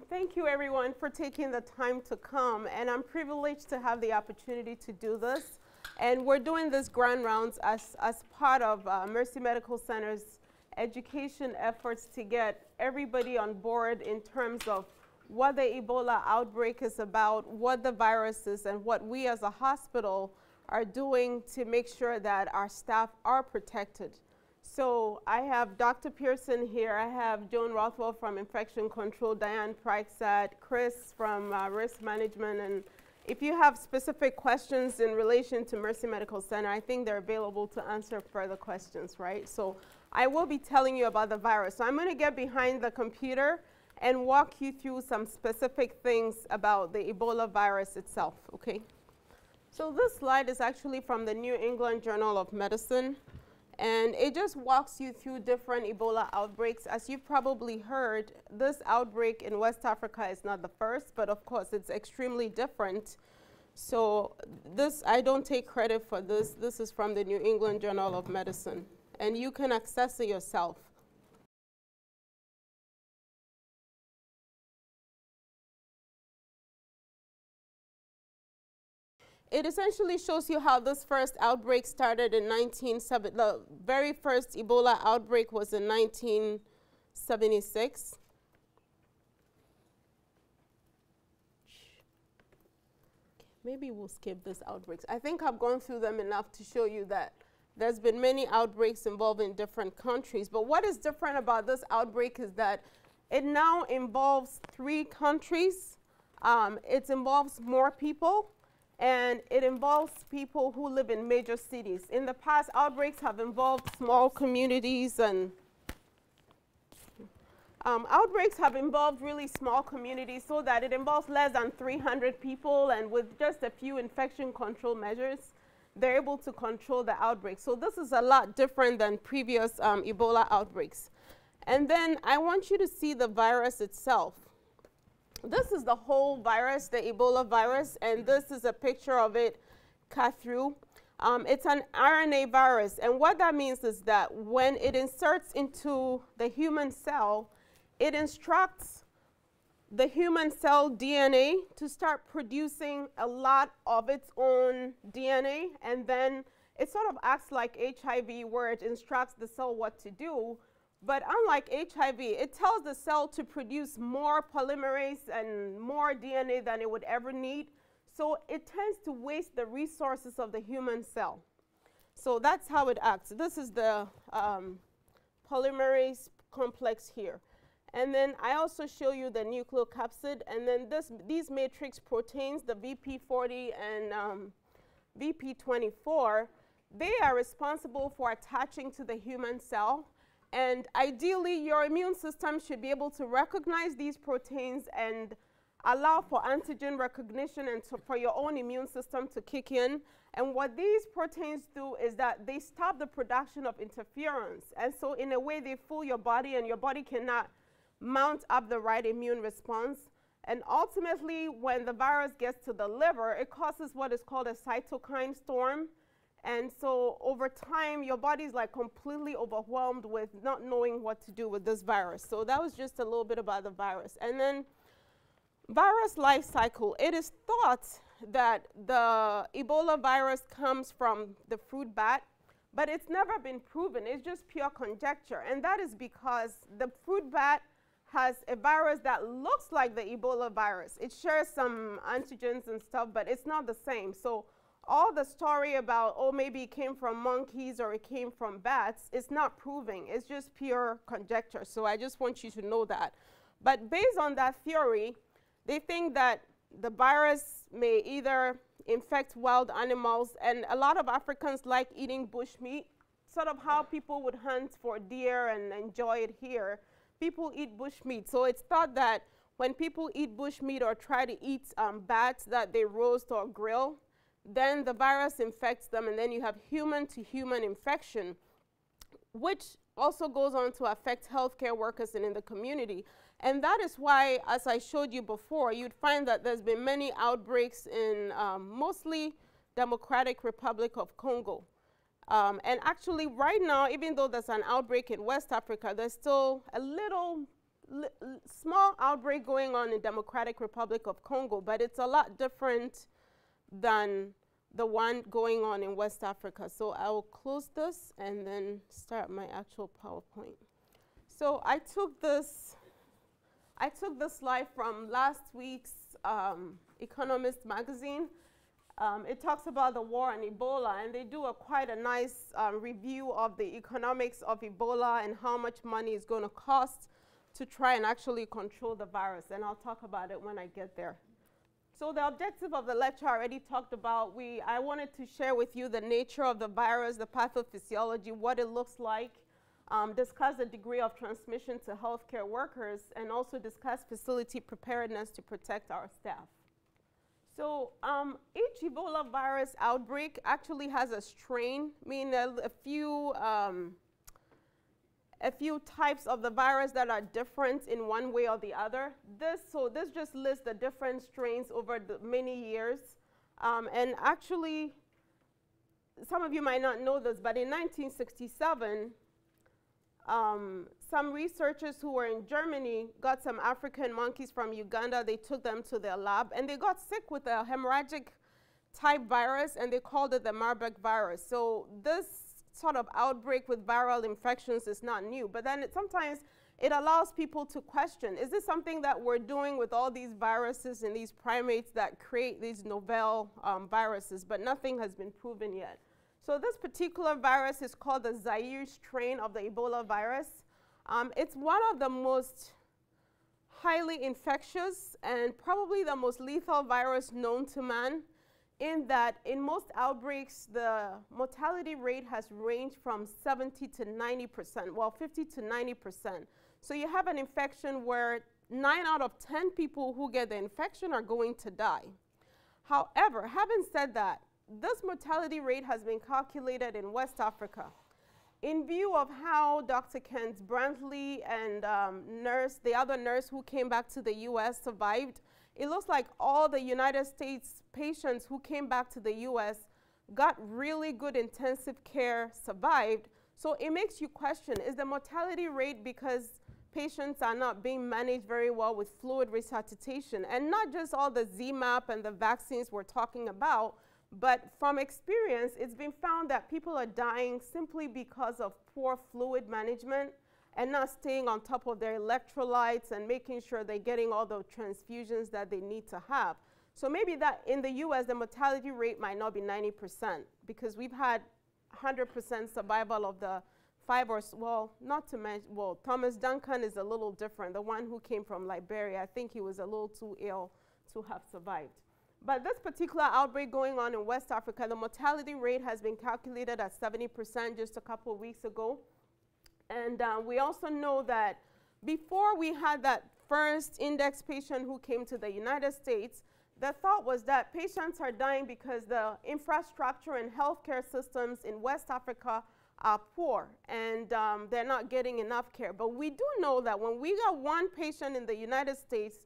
Thank you, everyone, for taking the time to come. And I'm privileged to have the opportunity to do this. And we're doing this grand rounds as part of Mercy Medical Center's education efforts to get everybody on board in terms of what the Ebola outbreak is about, what the virus is, and what we as a hospital are doing to make sure that our staff are protected. So I have Dr. Pearson here. I have Joan Rothwell from Infection Control, Diane Pryksatt, Chris from Risk Management. And if you have specific questions in relation to Mercy Medical Center, I think they're available to answer further questions, right? So I will be telling you about the virus. So I'm going to get behind the computer and walk you through some specific things about the Ebola virus itself, okay? So this slide is actually from the New England Journal of Medicine. And it just walks you through different Ebola outbreaks. As you've probably heard, this outbreak in West Africa is not the first, but of course it's extremely different. So this, I don't take credit for this. This is from the New England Journal of Medicine. And you can access it yourself. It essentially shows you how this first outbreak started in 1970. The very first Ebola outbreak was in 1976. Maybe we'll skip these outbreaks. I think I've gone through them enough to show you that there's been many outbreaks involving different countries. But what is different about this outbreak is that it now involves 3 countries. It involves more people. And it involves people who live in major cities. In the past, outbreaks have involved small communities, and outbreaks have involved really small communities, so that it involves less than 300 people, and with just a few infection control measures, they're able to control the outbreak. So this is a lot different than previous Ebola outbreaks. And then I want you to see the virus itself. This is the whole virus, the Ebola virus, and this is a picture of it cut through. It's an RNA virus, and what that means is that when it inserts into the human cell, it instructs the human cell DNA to start producing a lot of its own DNA, and then it sort of acts like HIV, where it instructs the cell what to do. But unlike HIV, it tells the cell to produce more polymerase and more DNA than it would ever need. So it tends to waste the resources of the human cell. So that's how it acts. This is the polymerase complex here. And then I also show you the nucleocapsid. And then these matrix proteins, the VP40 and VP24, they are responsible for attaching to the human cell. And ideally, your immune system should be able to recognize these proteins and allow for antigen recognition and for your own immune system to kick in. And what these proteins do is that they stop the production of interferons. And so in a way, they fool your body, and your body cannot mount up the right immune response. And ultimately, when the virus gets to the liver, it causes what is called a cytokine storm. And so over time, your body's like completely overwhelmed with not knowing what to do with this virus. So that was just a little bit about the virus. And then virus life cycle. It is thought that the Ebola virus comes from the fruit bat, but it's never been proven. It's just pure conjecture. And that is because the fruit bat has a virus that looks like the Ebola virus. It shares some antigens and stuff, but it's not the same. So all the story about, oh, maybe it came from monkeys or it came from bats, it's not proving. It's just pure conjecture. So I just want you to know that. But based on that theory, they think that the virus may either infect wild animals, and a lot of Africans like eating bush meat, sort of how people would hunt for deer and enjoy it here. People eat bush meat. So it's thought that when people eat bush meat or try to eat bats that they roast or grill, then the virus infects them, and then you have human-to-human infection, which also goes on to affect healthcare workers and in the community. And that is why, as I showed you before, you'd find that there's been many outbreaks in mostly Democratic Republic of Congo. And actually, right now, even though there's an outbreak in West Africa, there's still a little small outbreak going on in Democratic Republic of Congo, but it's a lot different than the one going on in West Africa. So I will close this and then start my actual PowerPoint. So I took this slide from last week's Economist magazine. It talks about the war on Ebola, and they do quite a nice review of the economics of Ebola and how much money it's going to cost to try and actually control the virus, and I'll talk about it when I get there. So the objective of the lecture I already talked about. I wanted to share with you the nature of the virus, the pathophysiology, what it looks like, discuss the degree of transmission to healthcare workers, and also discuss facility preparedness to protect our staff. So each Ebola virus outbreak actually has a strain, meaning a few types of the virus that are different in one way or the other. This just lists the different strains over the many years. And actually, some of you might not know this, but in 1967, some researchers who were in Germany got some African monkeys from Uganda. They took them to their lab, and they got sick with a hemorrhagic type virus, and they called it the Marburg virus. So this sort of outbreak with viral infections is not new, but then sometimes it allows people to question, is this something that we're doing with all these viruses and these primates that create these novel viruses? But nothing has been proven yet. So this particular virus is called the Zaire strain of the Ebola virus. It's one of the most highly infectious and probably the most lethal virus known to man, in that in most outbreaks, the mortality rate has ranged from 70 to 90%, well, 50 to 90%. So you have an infection where 9 out of 10 people who get the infection are going to die. However, having said that, this mortality rate has been calculated in West Africa. In view of how Dr. Kent Brantley and the other nurse who came back to the US survived, it looks like all the United States patients who came back to the US got really good intensive care, survived. So it makes you question, is the mortality rate because patients are not being managed very well with fluid resuscitation? And not just all the ZMapp and the vaccines we're talking about, but from experience, it's been found that people are dying simply because of poor fluid management and not staying on top of their electrolytes and making sure they're getting all the transfusions that they need to have. So maybe that in the US, the mortality rate might not be 90%, because we've had 100% survival of the Thomas Duncan is a little different, the one who came from Liberia. I think he was a little too ill to have survived. But this particular outbreak going on in West Africa, the mortality rate has been calculated at 70% just a couple of weeks ago. And we also know that before we had that first index patient who came to the United States, the thought was that patients are dying because the infrastructure and healthcare systems in West Africa are poor, and they're not getting enough care. But we do know that when we got one patient in the United States,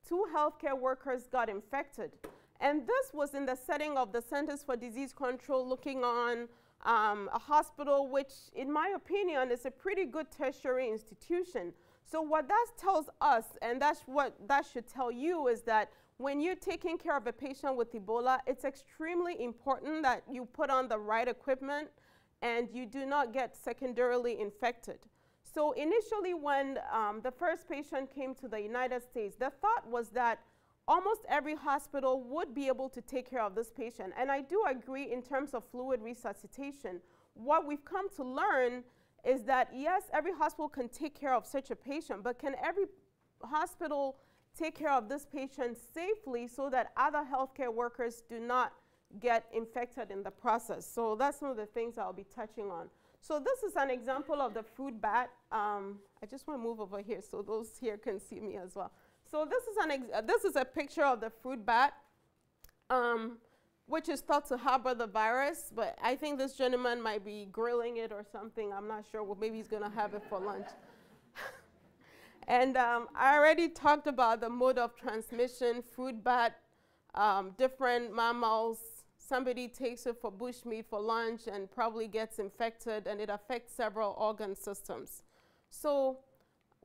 2 healthcare workers got infected. And this was in the setting of the Centers for Disease Control, looking on a hospital, which in my opinion is a pretty good tertiary institution. So what that tells us, and that's what that should tell you, is that when you're taking care of a patient with Ebola, it's extremely important that you put on the right equipment and you do not get secondarily infected. So initially when the first patient came to the United States, the thought was that almost every hospital would be able to take care of this patient. And I do agree in terms of fluid resuscitation. What we've come to learn is that, yes, every hospital can take care of such a patient, but can every hospital take care of this patient safely so that other healthcare workers do not get infected in the process? So that's some of the things I'll be touching on. So this is an example of the fruit bat. I just want to move over here so those here can see me as well. So this is a picture of the fruit bat, which is thought to harbor the virus, but I think this gentleman might be grilling it or something. I'm not sure. Well, maybe he's going to have it for lunch. And I already talked about the mode of transmission, fruit bat, different mammals. Somebody takes it for bushmeat for lunch and probably gets infected, and it affects several organ systems. So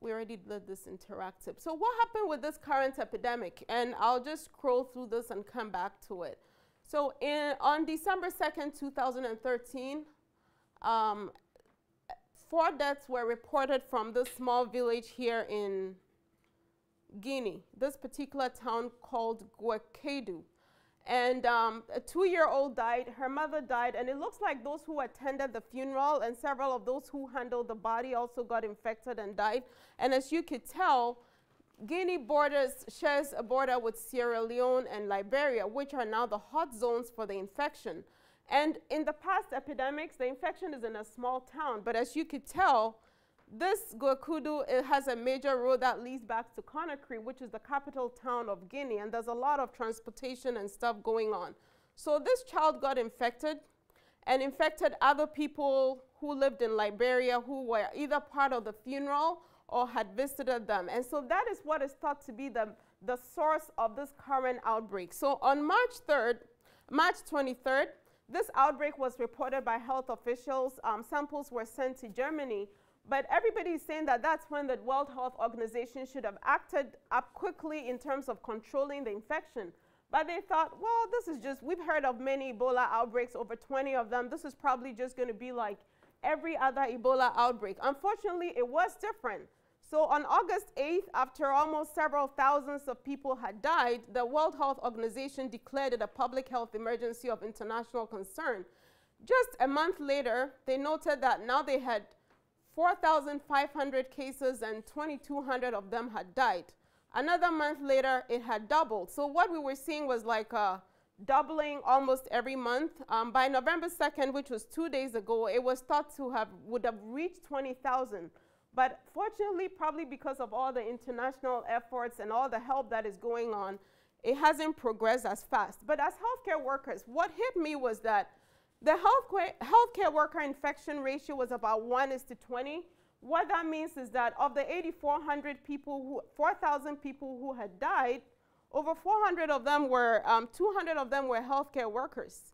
we already did this interactive. So what happened with this current epidemic? And I'll just scroll through this and come back to it. So on December 2nd, 2013, 4 deaths were reported from this small village here in Guinea, this particular town called Guakedu. And a 2-year-old died, her mother died, and it looks like those who attended the funeral and several of those who handled the body also got infected and died. And as you could tell, Guinea shares a border with Sierra Leone and Liberia, which are now the hot zones for the infection. And in the past epidemics, the infection is in a small town, but as you could tell, this Guakedu, it has a major road that leads back to Conakry, which is the capital town of Guinea, and there's a lot of transportation and stuff going on. So this child got infected and infected other people who lived in Liberia who were either part of the funeral or had visited them. And so that is what is thought to be the source of this current outbreak. So on March 23rd, this outbreak was reported by health officials. Samples were sent to Germany. But everybody is saying that that's when the World Health Organization should have acted up quickly in terms of controlling the infection. But they thought, well, this is just, we've heard of many Ebola outbreaks, over 20 of them. This is probably just going to be like every other Ebola outbreak. Unfortunately, it was different. So on August 8th, after almost several thousands of people had died, the World Health Organization declared it a public health emergency of international concern. Just a month later, they noted that now they had 4,500 cases and 2,200 of them had died. Another month later, it had doubled. So what we were seeing was like a doubling almost every month. By November 2nd, which was 2 days ago, it was thought to would have reached 20,000. But fortunately, probably because of all the international efforts and all the help that is going on, it hasn't progressed as fast. But as healthcare workers, what hit me was that the healthcare worker infection ratio was about 1:20. What that means is that of the 8,400 people, 4,000 people who had died, over 400 of them were, 200 of them were healthcare workers.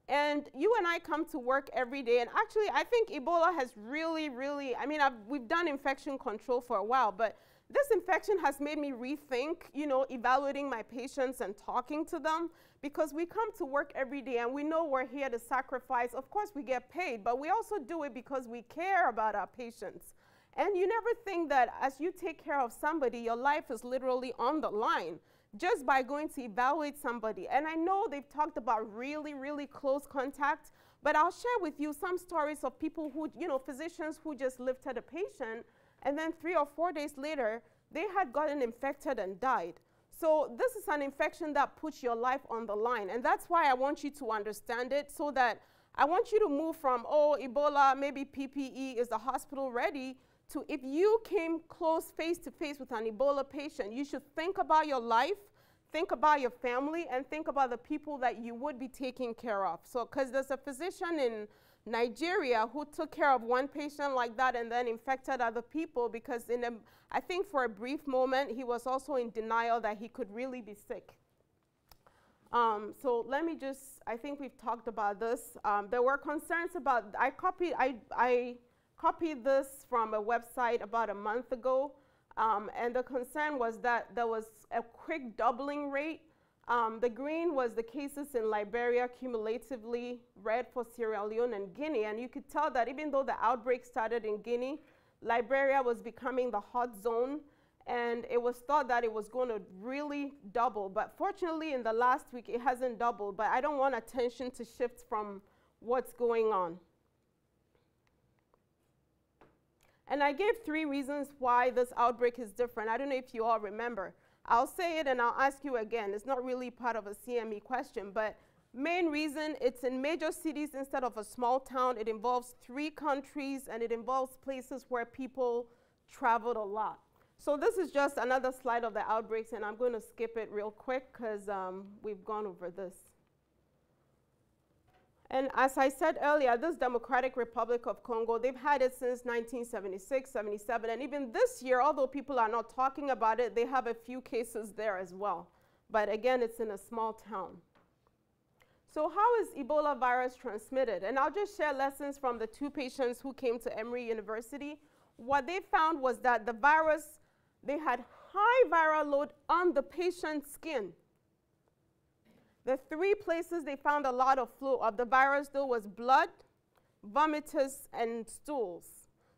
And you and I come to work every day, and actually I think Ebola has really, I mean, we've done infection control for a while, but this infection has made me rethink, you know, evaluating my patients and talking to them, because we come to work every day and we know we're here to sacrifice. Of course, we get paid, but we also do it because we care about our patients. And you never think that as you take care of somebody, your life is literally on the line just by going to evaluate somebody. And I know they've talked about really close contact, but I'll share with you some stories of people who, you know, physicians who just lifted a patient, and then 3 or 4 days later, they had gotten infected and died. So this is an infection that puts your life on the line. And that's why I want you to understand it, so that I want you to move from, oh, Ebola, maybe PPE, is the hospital ready, to if you came close face to face with an Ebola patient, you should think about your life, think about your family, and think about the people that you would be taking care of. So, because there's a physician in Nigeria who took care of one patient like that and then infected other people, because I think for a brief moment, he was also in denial that he could really be sick. So let me just, I think we've talked about this. There were concerns about, I copied this from a website about a month ago, and the concern was that there was a quick doubling rate. The green was the cases in Liberia cumulatively, red for Sierra Leone and Guinea, and you could tell that even though the outbreak started in Guinea, Liberia was becoming the hot zone, and it was thought that it was going to really double. But fortunately, in the last week, it hasn't doubled, but I don't want attention to shift from what's going on. And I gave 3 reasons why this outbreak is different. I don't know if you all remember. I'll say it and I'll ask you again. It's not really part of a CME question, but main reason, it's in major cities instead of a small town. It involves 3 countries, and it involves places where people traveled a lot. So this is just another slide of the outbreaks, and I'm going to skip it real quick because we've gone over this. And as I said earlier, this Democratic Republic of Congo, they've had it since 1976, 77, and even this year, although people are not talking about it, they have a few cases there as well. But again, it's in a small town. So how is Ebola virus transmitted? And I'll just share lessons from the 2 patients who came to Emory University. what they found was that the virus, they had high viral load on the patient's skin. The 3 places they found a lot of flow of the virus, though, was blood, vomitus, and stools.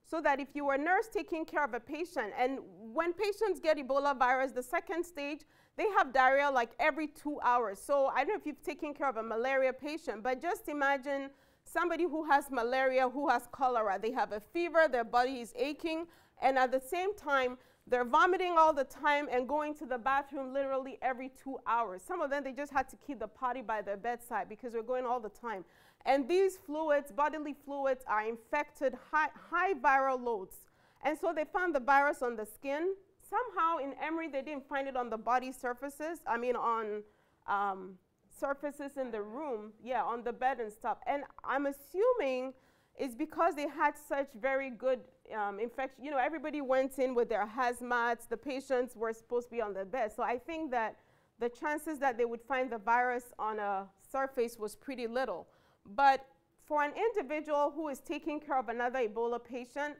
So that if you were a nurse taking care of a patient, and when patients get Ebola virus, the second stage, they have diarrhea like every 2 hours. So I don't know if you've taken care of a malaria patient, but just imagine somebody who has malaria, who has cholera. They have a fever, their body is aching, and at the same time, they're vomiting all the time and going to the bathroom literally every 2 hours. Some of them, they just had to keep the potty by their bedside because they're going all the time. And these fluids, bodily fluids, are infected, high viral loads. And so they found the virus on the skin. Somehow in Emory, they didn't find it on the body surfaces. I mean, on surfaces in the room, yeah, on the bed and stuff. And I'm assuming it's because they had such very good infection. You know, everybody went in with their hazmats. The patients were supposed to be on the bed. So I think that the chances that they would find the virus on a surface was pretty little. But for an individual who is taking care of another Ebola patient,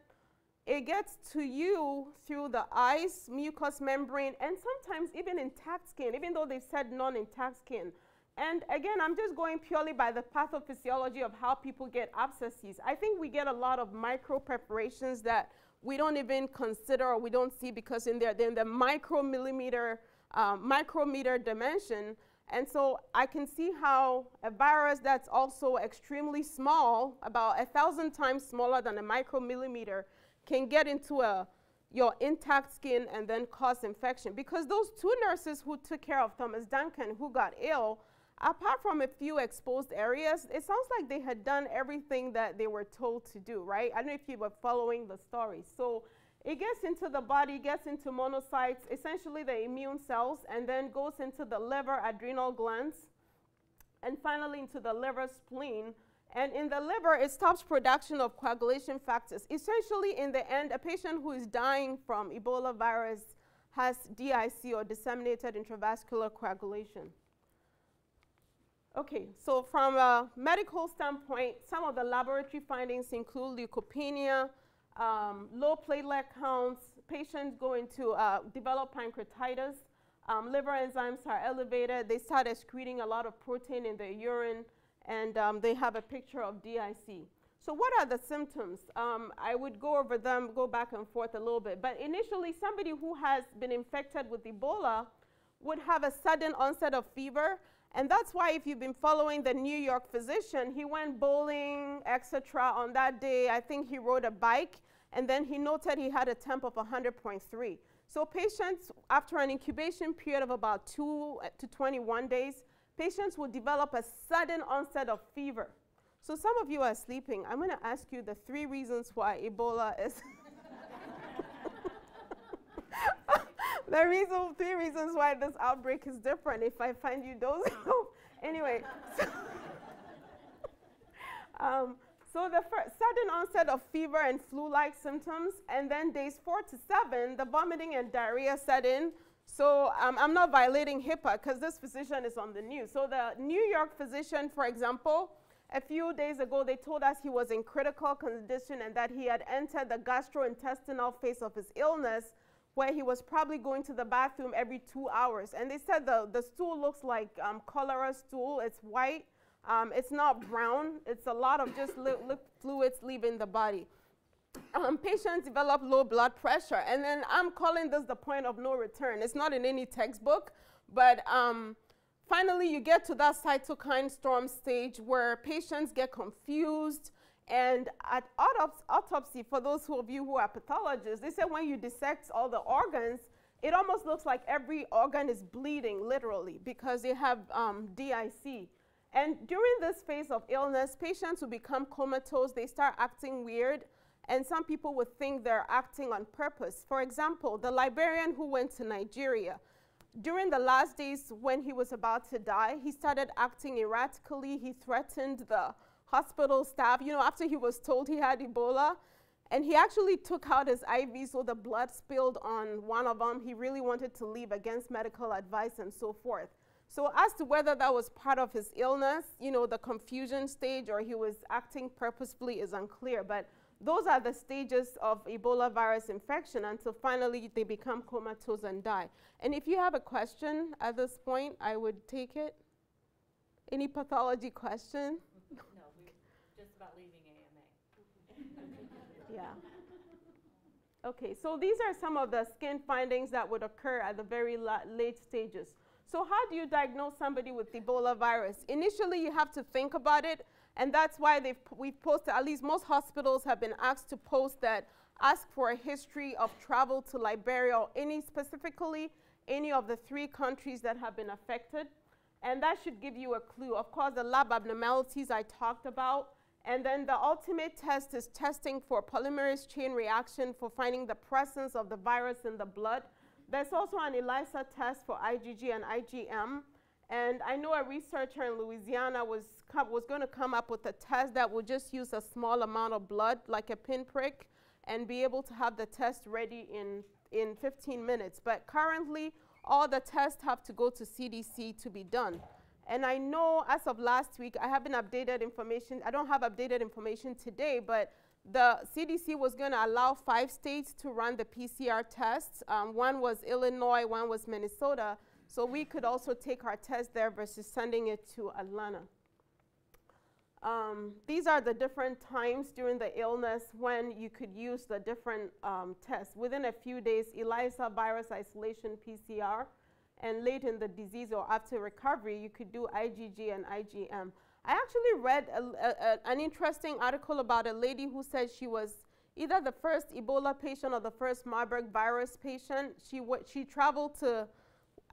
it gets to you through the eyes, mucous membrane, and sometimes even intact skin, even though they've said non-intact skin. And again, I'm just going purely by the pathophysiology of how people get abscesses. I think we get a lot of micro preparations that we don't even consider or we don't see because they're in the micrometer dimension. And so I can see how a virus that's also extremely small, about 1,000 times smaller than a micromillimeter, can get into your intact skin and then cause infection. Because those 2 nurses who took care of Thomas Duncan, who got ill, apart from a few exposed areas, it sounds like they had done everything that they were told to do, right? I don't know if you were following the story. So it gets into the body, gets into monocytes, essentially the immune cells, and then goes into the liver, adrenal glands, and finally into the liver, spleen. And in the liver, it stops production of coagulation factors. Essentially, in the end, a patient who is dying from Ebola virus has DIC, or disseminated intravascular coagulation. Okay, so from a medical standpoint, some of the laboratory findings include leukopenia, low platelet counts, patients go into develop pancreatitis, liver enzymes are elevated, they start excreting a lot of protein in their urine, and they have a picture of DIC. So what are the symptoms? I would go over them, go back and forth a little bit, but initially somebody who has been infected with Ebola would have a sudden onset of fever. And that's why if you've been following the New York physician, he went bowling, etc. On that day. I think he rode a bike, and then he noted he had a temp of 100.3. So patients, after an incubation period of about 2 to 21 days, patients will develop a sudden onset of fever. So some of you are sleeping. I'm going to ask you the 3 reasons why Ebola is the 3 reasons why this outbreak is different, if I find you those. Anyway, so the sudden onset of fever and flu-like symptoms, and then days 4 to 7, the vomiting and diarrhea set in. So I'm not violating HIPAA because this physician is on the news. So the New York physician, for example, a few days ago, they told us he was in critical condition and that he had entered the gastrointestinal phase of his illness, where he was probably going to the bathroom every 2 hours. And they said the stool looks like cholera stool. It's white. It's not brown. It's a lot of just fluids leaving the body. Patients develop low blood pressure. And then I'm calling this the point of no return. It's not in any textbook. But finally, you get to that cytokine storm stage where patients get confused. And at autopsy, for those of you who are pathologists, they said when you dissect all the organs, it almost looks like every organ is bleeding, literally, because they have DIC. And during this phase of illness, patients will become comatose. They start acting weird, and some people would think they're acting on purpose. For example, the librarian who went to Nigeria, during the last days when he was about to die, he started acting erratically. He threatened the hospital staff, you know, after he was told he had Ebola, and he actually took out his IV, so the blood spilled on one of them. He really wanted to leave against medical advice and so forth. So as to whether that was part of his illness, you know, the confusion stage, or he was acting purposefully is unclear, but those are the stages of Ebola virus infection until finally they become comatose and die. And if you have a question at this point, I would take it. Any pathology question? No, we're just about leaving AMA. Yeah. Okay, so these are some of the skin findings that would occur at the very late stages. So how do you diagnose somebody with Ebola virus? Initially, you have to think about it, and that's why we've posted, at least most hospitals have been asked to post that, ask for a history of travel to Liberia or specifically any of the 3 countries that have been affected. And that should give you a clue. Of course, the lab abnormalities I talked about. And then the ultimate test is testing for polymerase chain reaction for finding the presence of the virus in the blood. There's also an ELISA test for IgG and IgM. And I know a researcher in Louisiana was going to come up with a test that would just use a small amount of blood, like a pinprick, and be able to have the test ready in 15 minutes. But currently, all the tests have to go to CDC to be done. And I know as of last week, I haven't updated information. I don't have updated information today, but the CDC was going to allow 5 states to run the PCR tests. One was Illinois, one was Minnesota. So we could also take our test there versus sending it to Atlanta. These are the different times during the illness when you could use the different tests. Within a few days, ELISA, virus isolation, PCR. And late in the disease or after recovery, you could do IgG and IgM. I actually read an interesting article about a lady who said she was either the first Ebola patient or the first Marburg virus patient. She traveled to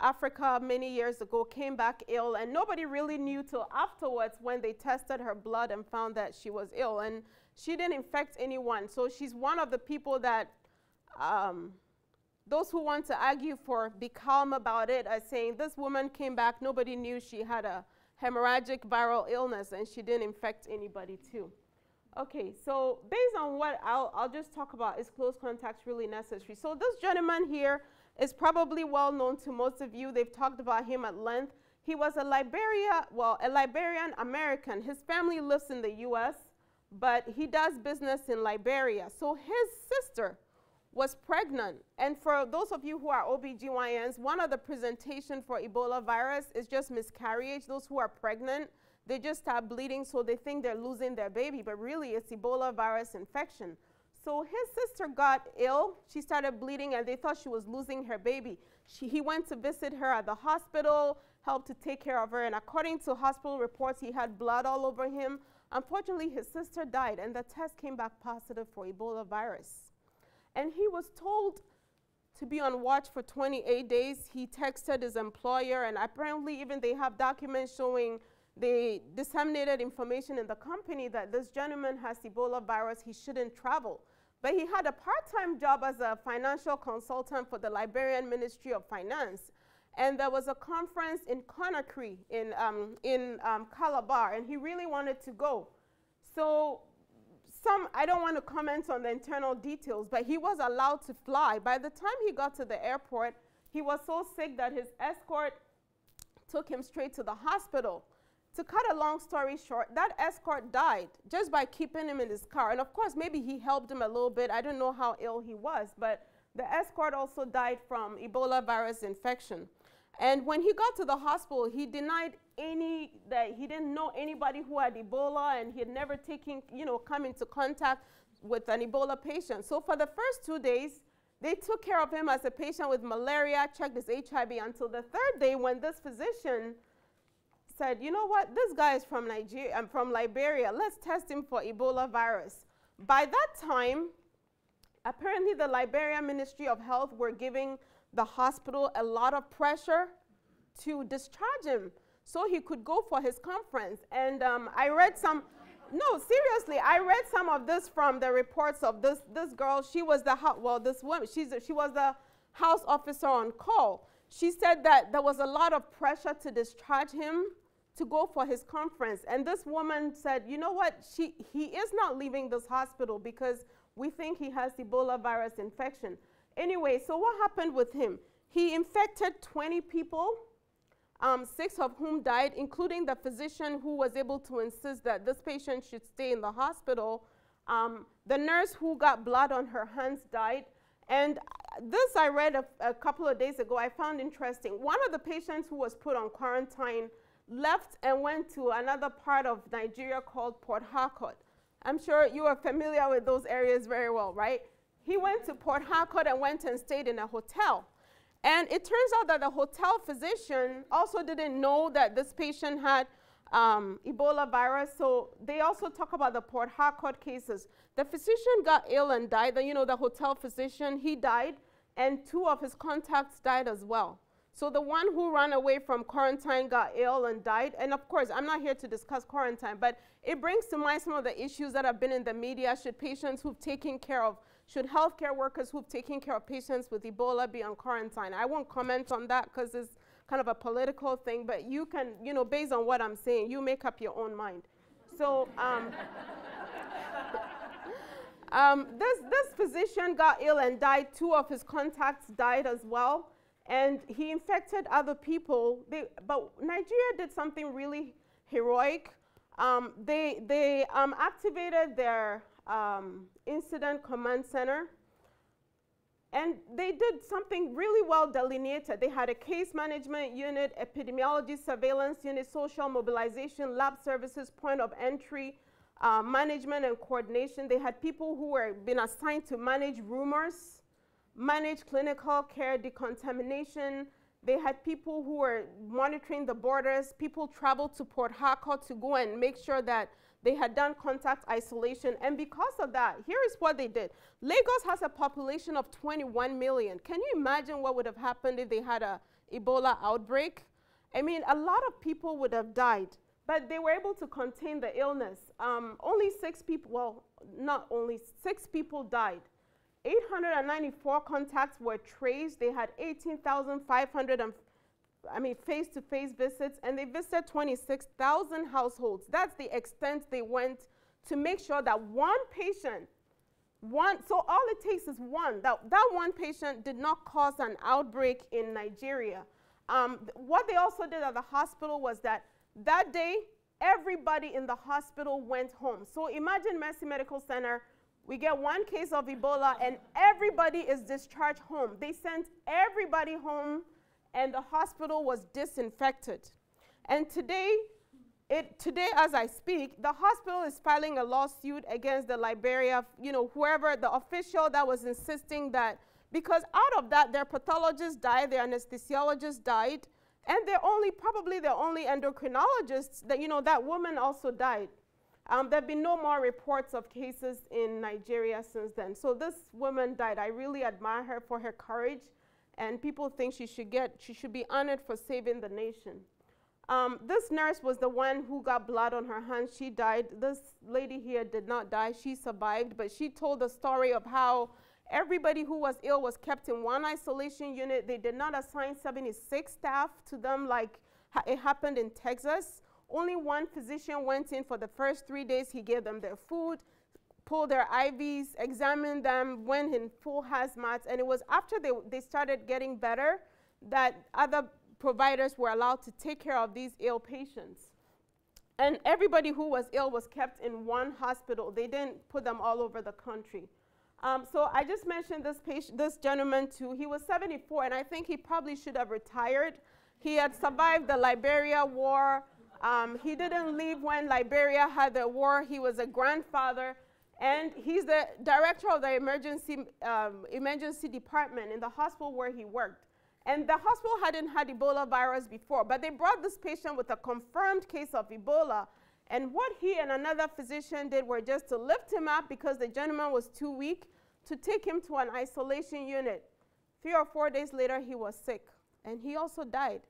Africa many years ago, came back ill, and nobody really knew till afterwards when they tested her blood and found that she was ill. And she didn't infect anyone. So she's one of the people that those who want to argue for be calm about it are saying this woman came back, nobody knew she had a hemorrhagic viral illness, and she didn't infect anybody too. Okay, so based on what I'll just talk about, is close contacts really necessary? So this gentleman here is probably well known to most of you. They've talked about him at length. He was a Liberian American. His family lives in the US, but he does business in Liberia. So his sister was pregnant. And for those of you who are OBGYNs, one of the presentation for Ebola virus is just miscarriage. Those who are pregnant, they just start bleeding, so they think they're losing their baby, but really it's Ebola virus infection. So his sister got ill. She started bleeding, and they thought she was losing her baby. He went to visit her at the hospital, helped to take care of her, and according to hospital reports, he had blood all over him. Unfortunately, his sister died, and the test came back positive for Ebola virus. And he was told to be on watch for 28 days. He texted his employer, and apparently even they have documents showing they disseminated information in the company that this gentleman has Ebola virus, he shouldn't travel. But he had a part-time job as a financial consultant for the Liberian Ministry of Finance. And there was a conference in Conakry in Calabar, and he really wanted to go. So I don't want to comment on the internal details, but he was allowed to fly. By the time he got to the airport, he was so sick that his escort took him straight to the hospital. To cut a long story short, that escort died just by keeping him in his car. And of course, maybe he helped him a little bit. I don't know how ill he was, but the escort also died from Ebola virus infection. And when he got to the hospital, he denied that he didn't know anybody who had Ebola, and he had never come into contact with an Ebola patient. So for the first 2 days, they took care of him as a patient with malaria, checked his HIV until the 3rd day when this physician said, you know what, this guy is from Liberia, let's test him for Ebola virus. By that time, apparently the Liberian Ministry of Health were giving the hospital a lot of pressure to discharge him so he could go for his conference. And I read some, no, seriously, I read some of this from the reports of this girl. She was this woman, she was the house officer on call. She said that there was a lot of pressure to discharge him to go for his conference. And this woman said, you know what, he is not leaving this hospital because we think he has Ebola virus infection. Anyway, so what happened with him? He infected 20 people, 6 of whom died, including the physician who was able to insist that this patient should stay in the hospital. The nurse who got blood on her hands died. And this I read a couple of days ago, I found interesting. One of the patients who was put on quarantine left and went to another part of Nigeria called Port Harcourt. I'm sure you are familiar with those areas very well, right? He went to Port Harcourt and went and stayed in a hotel. And it turns out that the hotel physician also didn't know that this patient had Ebola virus. So they also talk about the Port Harcourt cases. The physician got ill and died. You know, the hotel physician, he died, and 2 of his contacts died as well. So the one who ran away from quarantine got ill and died. And of course, I'm not here to discuss quarantine, but it brings to mind some of the issues that have been in the media. Should healthcare workers who've taken care of patients with Ebola be on quarantine? I won't comment on that because it's kind of a political thing, but you can, you know, based on what I'm saying, you make up your own mind. So this physician got ill and died. 2 of his contacts died as well. And he infected other people. But Nigeria did something really heroic. They activated their incident command center. And they did something really well delineated. They had a case management unit, epidemiology surveillance unit, social mobilization, lab services, point of entry, management and coordination. They had people who were been assigned to manage rumors, manage clinical care decontamination. They had people who were monitoring the borders. People traveled to Port Harcourt to go and make sure that they had done contact isolation. And because of that, here is what they did. Lagos has a population of 21 million. Can you imagine what would have happened if they had an Ebola outbreak? I mean, a lot of people would have died, but they were able to contain the illness. Only 6 people, well, not only 6 people died. 894 contacts were traced. They had 18,500 face-to-face visits, and they visited 26,000 households. That's the extent they went to make sure that one patient, so all it takes is one, that one patient did not cause an outbreak in Nigeria. What they also did at the hospital was that day, everybody in the hospital went home. So imagine Mercy Medical Center, we get 1 case of Ebola and everybody is discharged home. They sent everybody home and the hospital was disinfected. And today as I speak, the hospital is filing a lawsuit against the Liberia, whoever, the official that was insisting that, because out of that, their pathologists died, their anesthesiologists died, and probably the only endocrinologists, that woman also died. There have been no more reports of cases in Nigeria since then. So this woman died. I really admire her for her courage, and people think she should be honored for saving the nation. This nurse was the one who got blood on her hands. She died. This lady here did not die. She survived, but she told the story of how everybody who was ill was kept in one isolation unit. They did not assign 76 staff to them like it happened in Texas. Only one physician went in for the first 3 days. He gave them their food, pulled their IVs, examined them, went in full hazmat, and it was after they started getting better that other providers were allowed to take care of these ill patients. And everybody who was ill was kept in one hospital. They didn't put them all over the country. So I just mentioned this gentleman too. He was 74, and I think he probably should have retired. He had survived the Liberia war. He didn't leave when Liberia had the war. He was a grandfather, and he's the director of the emergency department in the hospital where he worked. And the hospital hadn't had Ebola virus before, but they brought this patient with a confirmed case of Ebola. And what he and another physician did were just to lift him up because the gentleman was too weak, to take him to an isolation unit. 3 or 4 days later, he was sick, and he also died.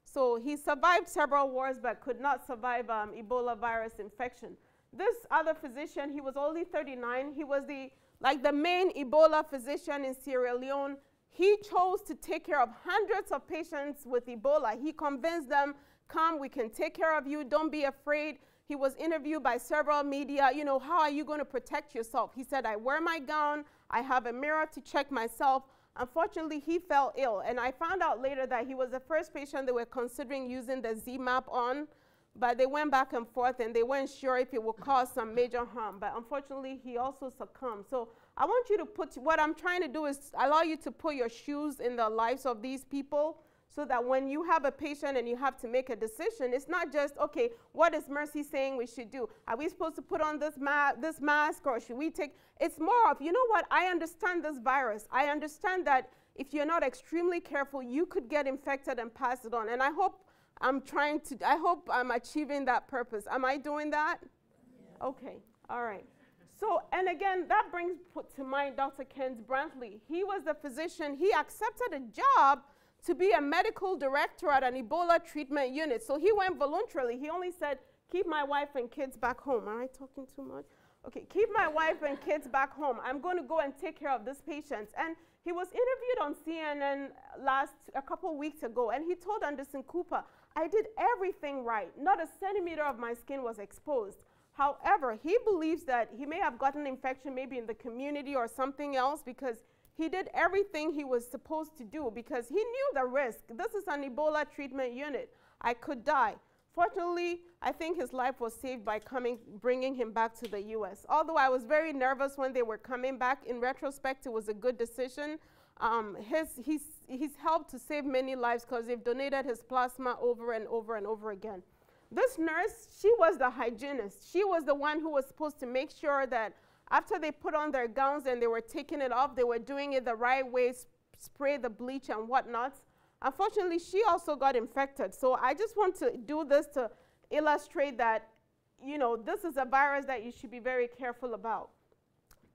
So he survived several wars but could not survive Ebola virus infection. This other physician, he was only 39. He was the main Ebola physician in Sierra Leone. He chose to take care of hundreds of patients with Ebola. He convinced them, come, we can take care of you, don't be afraid. He was interviewed by several media, how are you going to protect yourself? He said, I wear my gown, I have a mirror to check myself. Unfortunately, he fell ill, and I found out later that he was the first patient they were considering using the ZMapp on, but they went back and forth, and they weren't sure if it would cause some major harm. But unfortunately, he also succumbed. So I want you to put, what I'm trying to do is allow you to put your shoes in the lives of these people, so that when you have a patient and you have to make a decision, it's not just, okay, what is Mercy saying we should do? Are we supposed to put on this mask, or should we take? It's more of, you know what, I understand this virus. I understand that if you're not extremely careful, you could get infected and pass it on. And I hope I'm achieving that purpose. Am I doing that? Yeah. Okay, all right. So, and again, that brings to mind Dr. Kent Brantley. He was the physician. He accepted a job to be a medical director at an Ebola treatment unit. So he went voluntarily. He only said, keep my wife and kids back home. Am I talking too much? Okay, keep my wife and kids back home. I'm going to go and take care of these patients. And he was interviewed on CNN a couple weeks ago, and he told Anderson Cooper, I did everything right. Not a centimeter of my skin was exposed. However, he believes that he may have gotten infection maybe in the community or something else, because he did everything he was supposed to do, because he knew the risk. This is an Ebola treatment unit. I could die. Fortunately, I think his life was saved by bringing him back to the U.S. Although I was very nervous when they were coming back, in retrospect, it was a good decision. He's helped to save many lives, because they've donated his plasma over and over and over again. This nurse, she was the hygienist. She was the one who was supposed to make sure that after they put on their gowns and they were taking it off, they were doing it the right way, spray the bleach and whatnot. Unfortunately, she also got infected. So I just want to do this to illustrate that, you know, this is a virus that you should be very careful about.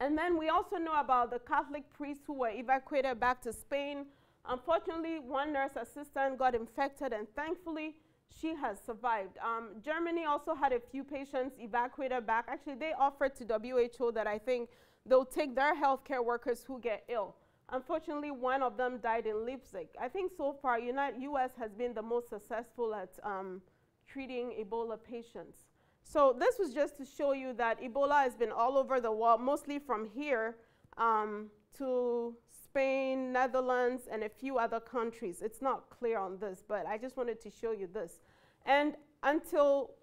And then we also know about the Catholic priests who were evacuated back to Spain. Unfortunately, one nurse assistant got infected, and thankfully, she has survived. Germany also had a few patients evacuated back. Actually, they offered to WHO that I think they'll take their healthcare workers who get ill. Unfortunately, one of them died in Leipzig. I think so far, U.S. has been the most successful at treating Ebola patients. So this was just to show you that Ebola has been all over the world, mostly from here to Spain, Netherlands, and a few other countries. It's not clear on this, but I just wanted to show you this. And until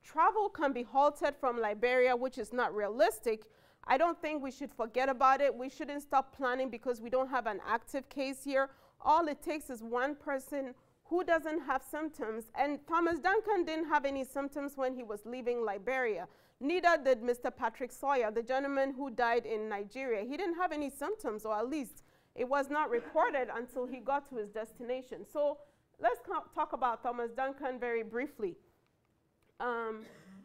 travel can be halted from Liberia, which is not realistic, I don't think we should forget about it. We shouldn't stop planning because we don't have an active case here. All it takes is one person who doesn't have symptoms. And Thomas Duncan didn't have any symptoms when he was leaving Liberia. Neither did Mr. Patrick Sawyer, the gentleman who died in Nigeria. He didn't have any symptoms, or at least it was not reported until he got to his destination. So let's talk about Thomas Duncan very briefly.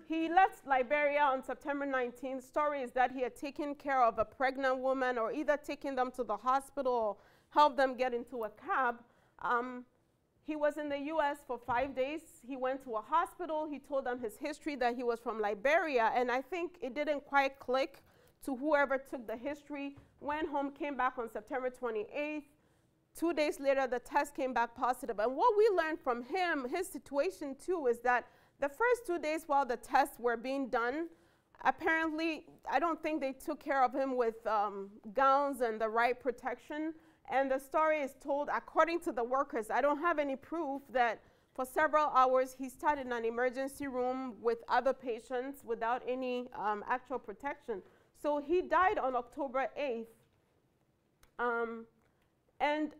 He left Liberia on September 19th. Story is that he had taken care of a pregnant woman, or either taken them to the hospital or helped them get into a cab. He was in the US for 5 days. He went to a hospital. He told them his history, that he was from Liberia, and I think it didn't quite click to whoever took the history. Went home, came back on September 28th. 2 days later, the test came back positive. And what we learned from him, his situation too, is that the first 2 days while the tests were being done, apparently, I don't think they took care of him with gowns and the right protection. And the story is told, according to the workers, I don't have any proof, that for several hours he sat in an emergency room with other patients without any actual protection. So he died on October 8th. And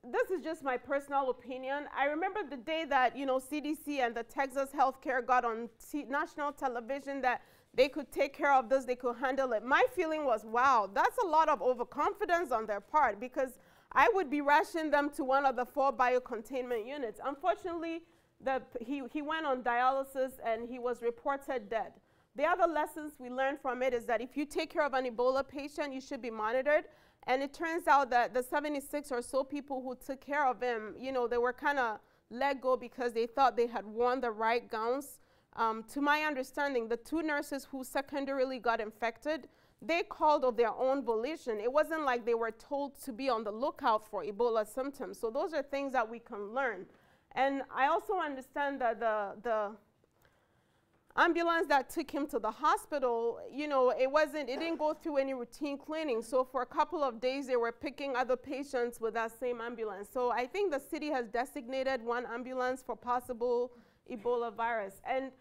this is just my personal opinion. I remember the day that, you know, CDC and the Texas Healthcare got on national television that they could take care of this, they could handle it. My feeling was, wow, that's a lot of overconfidence on their part, because I would be rushing them to one of the 4 biocontainment units. Unfortunately, he went on dialysis and he was reported dead. The other lessons we learned from it is that if you take care of an Ebola patient, you should be monitored. And it turns out that the 76 or so people who took care of him, you know, they were kind of let go because they thought they had worn the right gowns. To my understanding, the 2 nurses who secondarily got infected, they called of their own volition. It wasn't like they were told to be on the lookout for Ebola symptoms. So those are things that we can learn. And I also understand that the ambulance that took him to the hospital, you know, it didn't go through any routine cleaning. So for a couple of days, they were picking other patients with that same ambulance. So I think the city has designated one ambulance for possible Ebola virus. And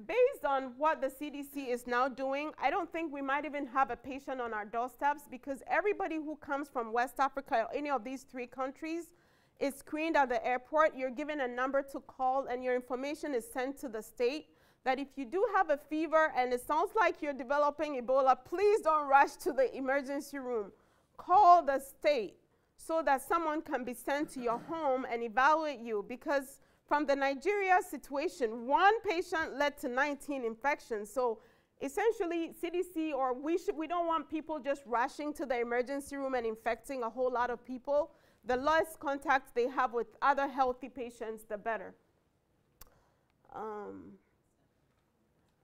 based on what the CDC is now doing, I don't think we might even have a patient on our doorsteps, because everybody who comes from West Africa or any of these 3 countries is screened at the airport. You're given a number to call, and your information is sent to the state that if you do have a fever and it sounds like you're developing Ebola, please don't rush to the emergency room. Call the state so that someone can be sent to your home and evaluate you, because from the Nigeria situation, 1 patient led to 19 infections. So essentially, CDC, or we don't want people just rushing to the emergency room and infecting a whole lot of people. The less contact they have with other healthy patients, the better.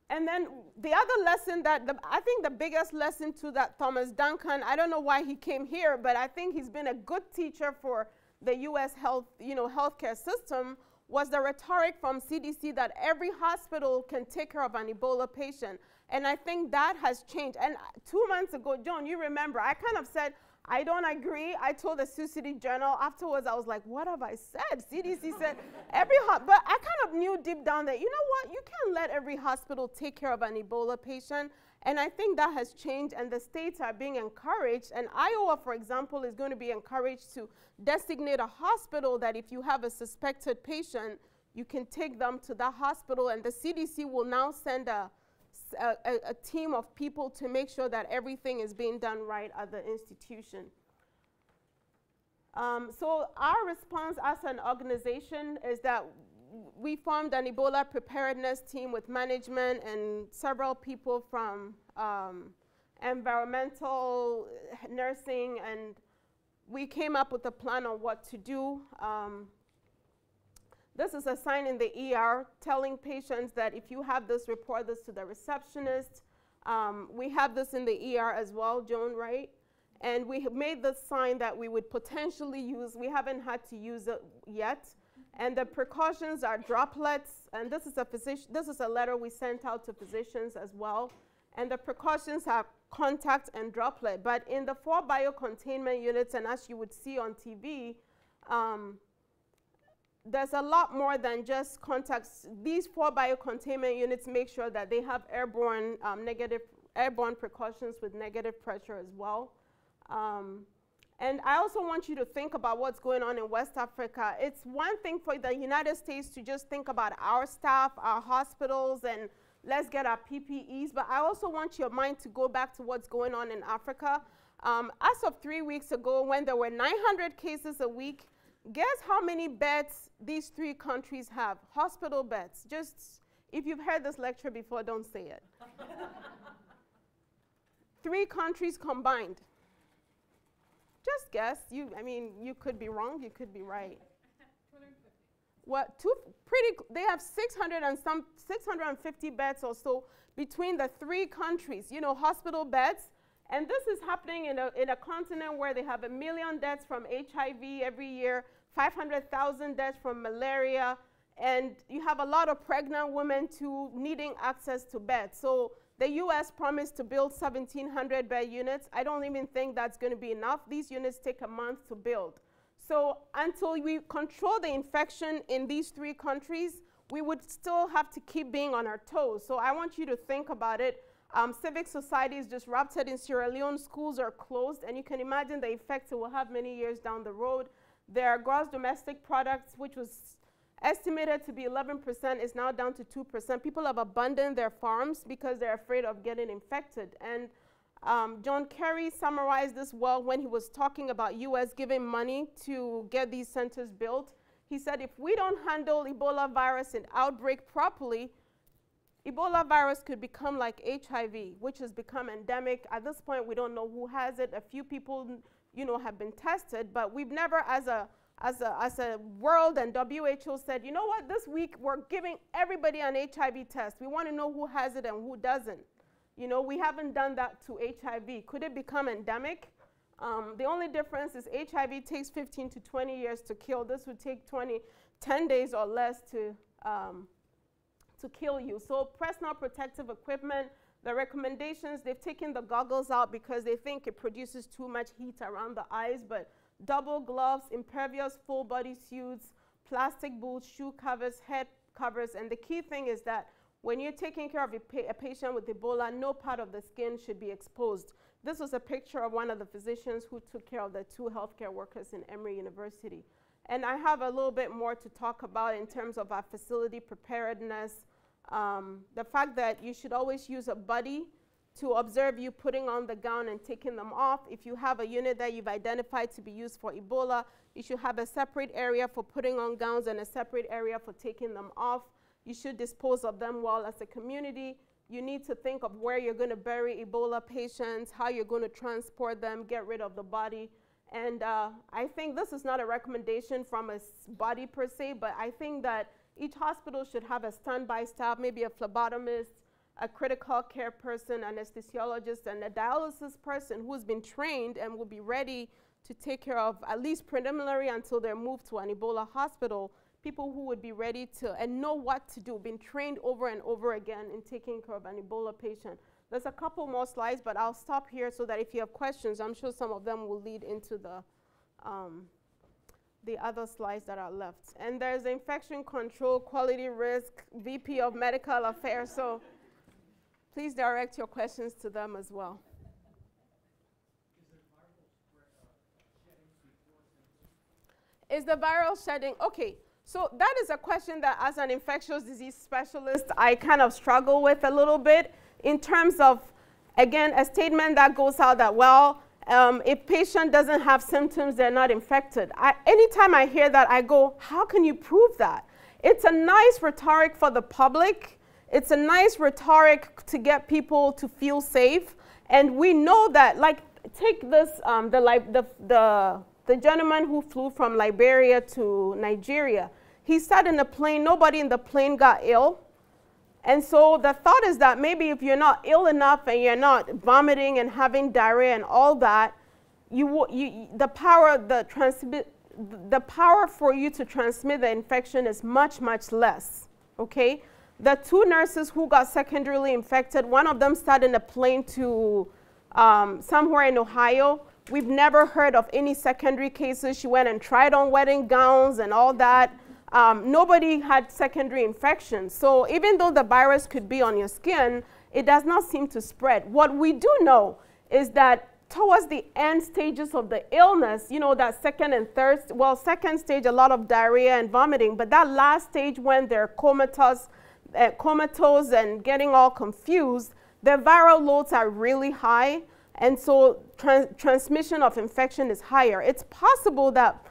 And then the other lesson that, I think the biggest lesson to that Thomas Duncan, I don't know why he came here, but I think he's been a good teacher for the US healthcare system, was the rhetoric from CDC that every hospital can take care of an Ebola patient. And I think that has changed. And 2 months ago, Joan, you remember, I kind of said, I don't agree. I told the Sioux City Journal afterwards, I was like, what have I said? CDC said but I kind of knew deep down that, you know what, you can't let every hospital take care of an Ebola patient. And I think that has changed, and the states are being encouraged. And Iowa, for example, is going to be encouraged to designate a hospital that if you have a suspected patient, you can take them to that hospital, and the CDC will now send a team of people to make sure that everything is being done right at the institution. So our response as an organization is that we formed an Ebola preparedness team with management and several people from environmental, nursing, and we came up with a plan on what to do. This is a sign in the ER telling patients that if you have this, report this to the receptionist. We have this in the ER as well, Joan, right? And we have made this sign that we would potentially use. We haven't had to use it yet. And the precautions are droplets. And this is a letter we sent out to physicians as well. And the precautions are contact and droplet. But in the 4 biocontainment units, and as you would see on TV, there's a lot more than just contacts. These 4 biocontainment units make sure that they have airborne precautions with negative pressure as well. And I also want you to think about what's going on in West Africa. It's one thing for the United States to just think about our staff, our hospitals, and let's get our PPEs, but I also want your mind to go back to what's going on in Africa. As of 3 weeks ago, when there were 900 cases a week, guess how many beds these 3 countries have? Hospital beds. Just, if you've heard this lecture before, don't say it. 3 countries combined. Just guess. I mean, you could be wrong, you could be right. 250. They have 650 beds or so between the 3 countries, hospital beds. And this is happening in a continent where they have 1 million deaths from HIV every year, 500,000 deaths from malaria, and you have a lot of pregnant women too needing access to beds. So the US promised to build 1,700 bed units. I don't even think that's going to be enough. These units take a month to build. So until we control the infection in these 3 countries, we would still have to keep being on our toes. So I want you to think about it. Civic society is disrupted in Sierra Leone. Schools are closed, and you can imagine the effects it will have many years down the road. Their gross domestic products, which was estimated to be 11%, is now down to 2%. People have abandoned their farms because they're afraid of getting infected. And John Kerry summarized this well when he was talking about US giving money to get these centers built. He said, if we don't handle Ebola virus and outbreak properly, Ebola virus could become like HIV, which has become endemic. At this point, we don't know who has it. A few people, have been tested, but we've never, as a world, and WHO said, you know what, this week we're giving everybody an HIV test. We want to know who has it and who doesn't. We haven't done that to HIV. Could it become endemic? The only difference is HIV takes 15 to 20 years to kill. This would take 10 days or less to kill you. So personal protective equipment, the recommendations, they've taken the goggles out because they think it produces too much heat around the eyes, but double gloves, impervious full body suits, plastic boots, shoe covers, head covers. And the key thing is that when you're taking care of a patient with Ebola, no part of the skin should be exposed. This was a picture of one of the physicians who took care of the 2 healthcare workers in Emory University. And I have a little bit more to talk about in terms of our facility preparedness. The fact that you should always use a buddy to observe you putting on the gown and taking them off. If you have a unit that you've identified to be used for Ebola, you should have a separate area for putting on gowns and a separate area for taking them off. You should dispose of them well. As a community, you need to think of where you're going to bury Ebola patients, how you're going to transport them, get rid of the body. And I think this is not a recommendation from a body per se, but I think that each hospital should have a standby staff, maybe a phlebotomist, a critical care person, anesthesiologist, and a dialysis person who's been trained and will be ready to take care of, at least preliminary until they're moved to an Ebola hospital, people who would be ready to and know what to do, been trained over and over again in taking care of an Ebola patient. There's a couple more slides, but I'll stop here so that if you have questions, I'm sure some of them will lead into the other slides that are left. And there's infection control, quality risk, VP of Medical Affairs. So please direct your questions to them as well. Is the viral shedding? Okay, so that is a question that as an infectious disease specialist, I kind of struggle with a little bit in terms of, again, a statement that goes out that, well, if patient doesn't have symptoms, they're not infected. Anytime I hear that, I go, how can you prove that? It's a nice rhetoric for the public. It's a nice rhetoric to get people to feel safe. And we know that, like, take this, the gentleman who flew from Liberia to Nigeria. He sat in a plane, nobody in the plane got ill. And so the thought is that maybe if you're not ill enough and you're not vomiting and having diarrhea and all that, the power for you to transmit the infection is much, much less, okay? The 2 nurses who got secondarily infected, one of them sat in a plane to somewhere in Ohio. We've never heard of any secondary cases. She went and tried on wedding gowns and all that. Nobody had secondary infections. So even though the virus could be on your skin, it does not seem to spread. What we do know is that towards the end stages of the illness, you know, that second and third, well, second stage, a lot of diarrhea and vomiting, but that last stage when they're comatose and getting all confused, the viral loads are really high, and so transmission of infection is higher. It's possible that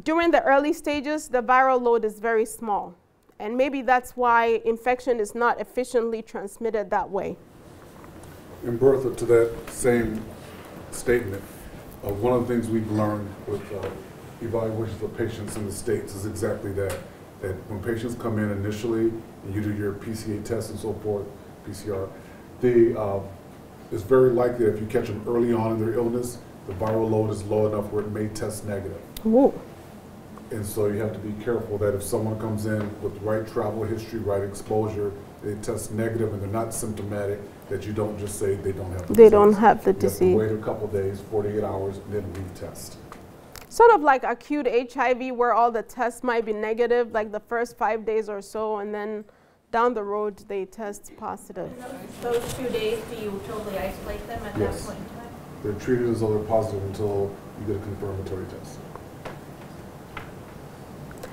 during the early stages, the viral load is very small, and maybe that's why infection is not efficiently transmitted that way. And Bertha, to that same statement, one of the things we've learned with evaluations of patients in the States is exactly that when patients come in initially, and you do your PCA test and so forth, PCR, it's very likely that if you catch them early on in their illness, the viral load is low enough where it may test negative. Ooh. And so you have to be careful that if someone comes in with the right travel history, right exposure, they test negative and they're not symptomatic, that you don't just say they don't have the disease. They don't have the disease. You have to wait a couple days, 48 hours, and then retest. Sort of like acute HIV where all the tests might be negative, like the first 5 days or so, and then down the road they test positive. Those 2 days, do you totally isolate them at that point in time? They're treated as though they're positive until you get a confirmatory test.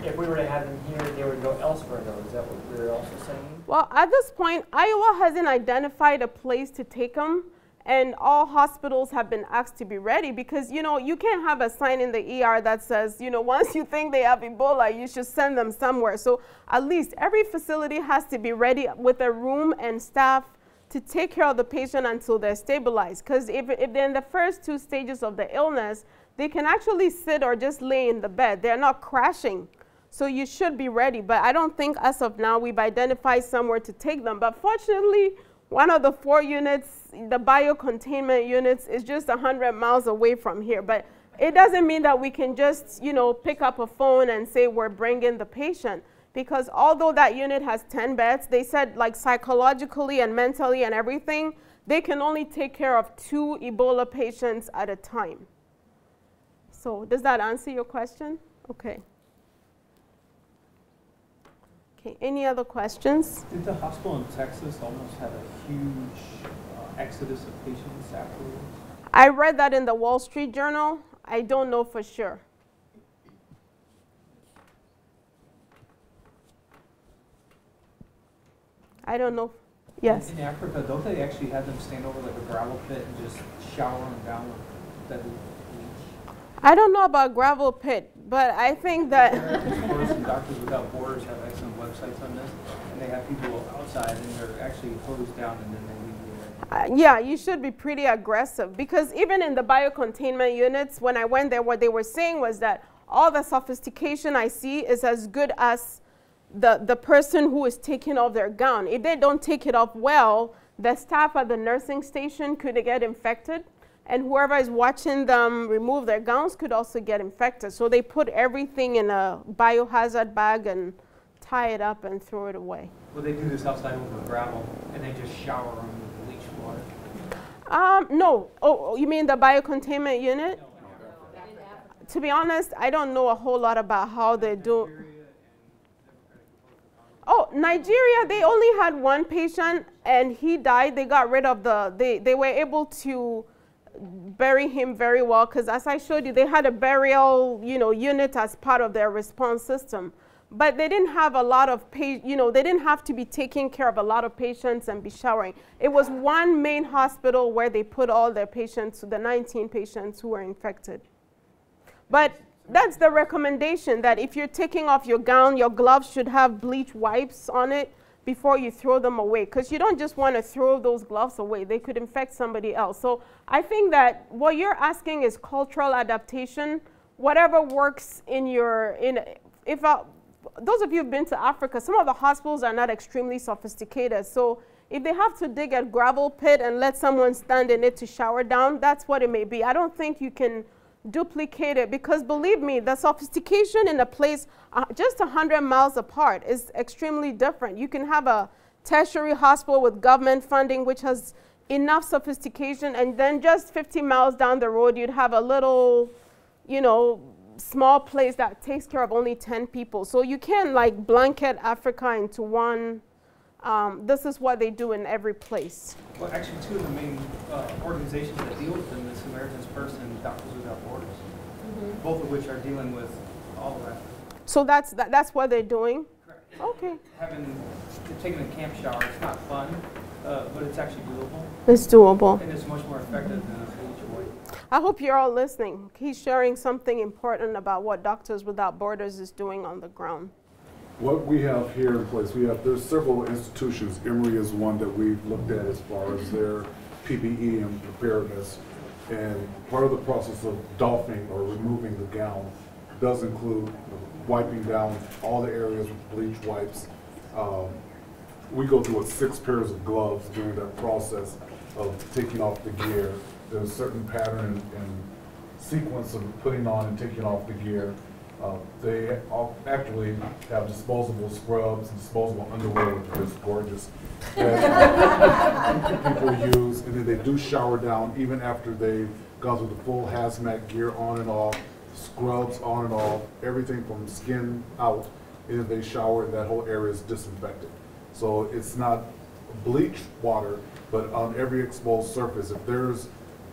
If we were to have them here, they would go elsewhere, though. Is that what we're also saying? Well, at this point, Iowa hasn't identified a place to take them, and all hospitals have been asked to be ready because, you know, you can't have a sign in the ER that says, you know, once you think they have Ebola, you should send them somewhere. So at least every facility has to be ready with a room and staff to take care of the patient until they're stabilized. Because if they're in the first 2 stages of the illness, they can actually sit or just lay in the bed. They're not crashing. So you should be ready. But I don't think as of now we've identified somewhere to take them. But fortunately, one of the 4 units, the biocontainment units, is just 100 miles away from here. But it doesn't mean that we can just, you know, pick up a phone and say we're bringing the patient. Because although that unit has 10 beds, they said, like, psychologically and mentally and everything, they can only take care of 2 Ebola patients at a time. So does that answer your question? Okay. Okay, any other questions? Did the hospital in Texas almost have a huge exodus of patients afterwards? I read that in the Wall Street Journal. I don't know for sure. I don't know. Yes. In Africa, don't they actually have them stand over like a gravel pit and just shower them down with deadly bleach? I don't know about gravel pit, but I think that Doctors Without Borders have excellent websites on this, and they have people outside and they're actually hosed down and then they leave you there. yeah, you should be pretty aggressive, because even in the biocontainment units, when I went there, what they were saying was that all the sophistication I see is as good as the person who is taking off their gown. If they don't take it off well, the staff at the nursing station could get infected, and whoever is watching them remove their gowns could also get infected. So they put everything in a biohazard bag and tie it up and throw it away. Well, they do this outside with gravel and they just shower them with bleach water. No. Oh, you mean the biocontainment unit? To be honest, I don't know a whole lot about how they do. Oh, Nigeria, they only had one patient and he died. They got rid of they were able to bury him very well, because as I showed you, they had a burial, unit as part of their response system. But they didn't have a lot of they didn't have to be taking care of a lot of patients and be showering. It was one main hospital where they put all their patients, the 19 patients who were infected. But that's the recommendation, that if you're taking off your gown, your gloves should have bleach wipes on it before you throw them away, because you don't just want to throw those gloves away. They could infect somebody else. So I think that what you're asking is cultural adaptation. Whatever works in your, those of you who've been to Africa, some of the hospitals are not extremely sophisticated. So if they have to dig a gravel pit and let someone stand in it to shower down, that's what it may be. I don't think you can duplicate it, because believe me, the sophistication in a place just 100 miles apart is extremely different. You can have a tertiary hospital with government funding which has enough sophistication, and then just 50 miles down the road you'd have a little, small place that takes care of only 10 people. So you can't like blanket Africa into one. This is what they do in every place. Well, actually, two of the main organizations that deal with them is Samaritan's Purse and Doctors Without Borders, both of which are dealing with all of that. So that's what they're doing? Correct. Okay. Taking a camp shower, it's not fun, but it's actually doable. It's doable. And it's much more effective than a bleach wipe. I hope you're all listening. He's sharing something important about what Doctors Without Borders is doing on the ground. What we have here in place, there's several institutions. Emory is one that we've looked at as far as their PPE and preparedness. And part of the process of doffing or removing the gown does include wiping down all the areas with bleach wipes. We go through 6 pairs of gloves during that process of taking off the gear. There's a certain pattern and sequence of putting on and taking off the gear. They actually have disposable scrubs and disposable underwear, which is gorgeous, that people use. And then they do shower down even after they've gone through the full hazmat gear on and off, scrubs on and off, everything from skin out. And then they shower and that whole area is disinfected. So it's not bleach water, but on every exposed surface, if there's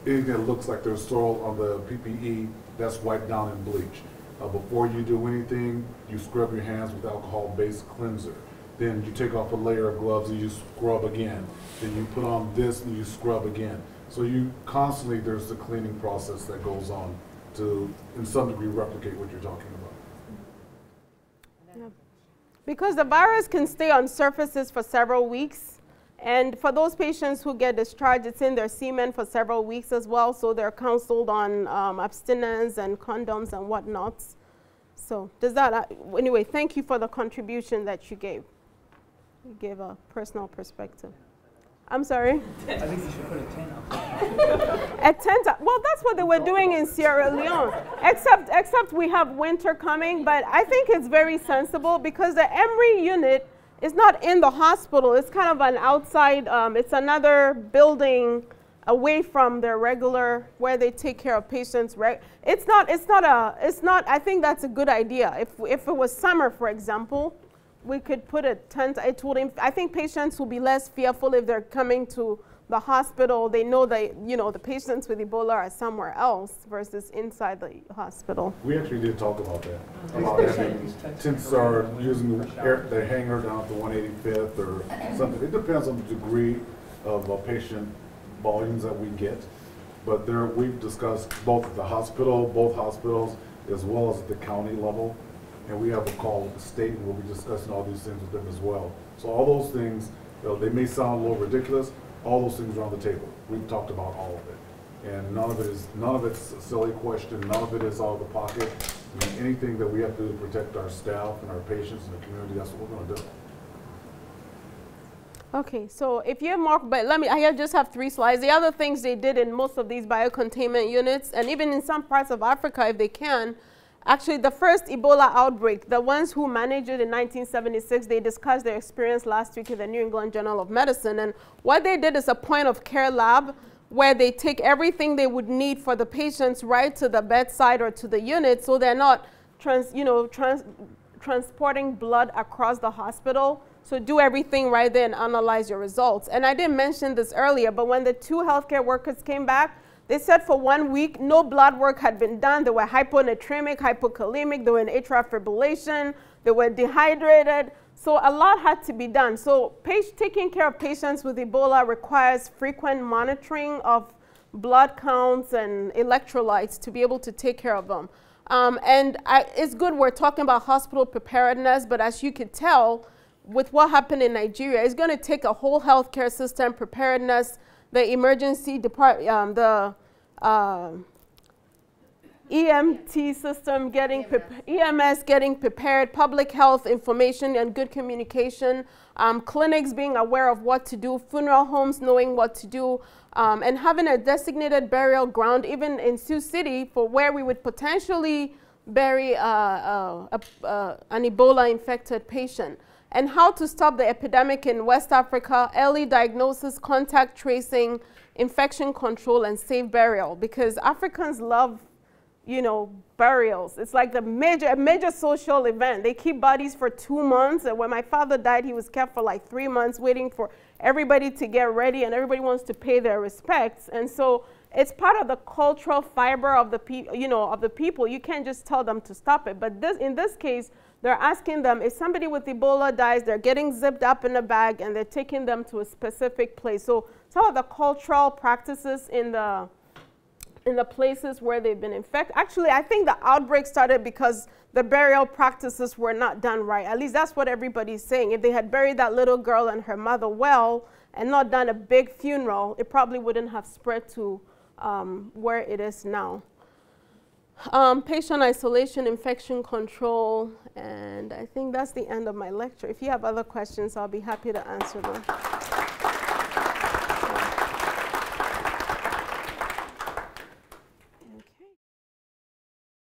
anything that looks like there's soil on the PPE, that's wiped down in bleach. Before you do anything, you scrub your hands with alcohol-based cleanser. Then you take off a layer of gloves and you scrub again. Then you put on this and you scrub again. So you constantly, there's the cleaning process that goes on to, in some degree, replicate what you're talking about. Yeah. Because the virus can stay on surfaces for several weeks. And for those patients who get discharged, it's in their semen for several weeks as well, so they're counseled on abstinence and condoms and whatnot. So does that, anyway, thank you for the contribution that you gave. You gave a personal perspective. I'm sorry? I think you should put a tent up. A tent up, well, that's what they were doing in Sierra Leone, except we have winter coming, but I think it's very sensible because the Emory unit is not in the hospital. It's kind of an outside, it's another building away from their regular, where they take care of patients, right? I think that's a good idea. If it was summer, for example, we could put a tent. I think patients will be less fearful if they're coming to the hospital. They know that, you know, the patients with Ebola are somewhere else versus inside the hospital. We actually did talk about that. About having tents are using the hangar down at the 185th or something. It depends on the degree of patient volumes that we get. But there, we've discussed both at the hospital, both hospitals, as well as at the county level. And we have a call with the state, and we'll be discussing all these things with them as well. So all those things, you know, they may sound a little ridiculous. All those things are on the table. We've talked about all of it. And none of it's a silly question. None of it is out of the pocket. I mean, anything that we have to do to protect our staff and our patients and the community, that's what we're going to do. Okay, so if you have more, but I just have 3 slides. The other things they did in most of these biocontainment units, and even in some parts of Africa, if they can, actually the first Ebola outbreak, the ones who managed it in 1976, they discussed their experience last week in the New England Journal of Medicine. And what they did is a point of care lab where they take everything they would need for the patients right to the bedside or to the unit, so they're not transporting blood across the hospital. So do everything right there and analyze your results. And I didn't mention this earlier, but when the 2 healthcare workers came back, they said for 1 week, no blood work had been done. They were hyponatremic, hypokalemic, they were in atrial fibrillation, they were dehydrated. So a lot had to be done. So taking care of patients with Ebola requires frequent monitoring of blood counts and electrolytes to be able to take care of them. It's good we're talking about hospital preparedness, but as you could tell, with what happened in Nigeria, it's going to take a whole healthcare system preparedness, the emergency department, the EMT system EMS getting prepared, public health information and good communication, clinics being aware of what to do, funeral homes knowing what to do, and having a designated burial ground, even in Sioux City, for where we would potentially bury an Ebola-infected patient. And how to stop the epidemic in West Africa, early diagnosis, contact tracing, infection control, and safe burial. Because Africans love, you know, burials. It's like a major social event. They keep bodies for 2 months. And when my father died, he was kept for like 3 months waiting for everybody to get ready, and everybody wants to pay their respects. And so it's part of the cultural fiber of the people. You can't just tell them to stop it. But in this case, they're asking them, if somebody with Ebola dies, they're getting zipped up in a bag and they're taking them to a specific place. So some of the cultural practices in the places where they've been infected. Actually, I think the outbreak started because the burial practices were not done right. At least that's what everybody's saying. If they had buried that little girl and her mother well and not done a big funeral, it probably wouldn't have spread to where it is now. Patient isolation, infection control, and I think that's the end of my lecture. If you have other questions, I'll be happy to answer them.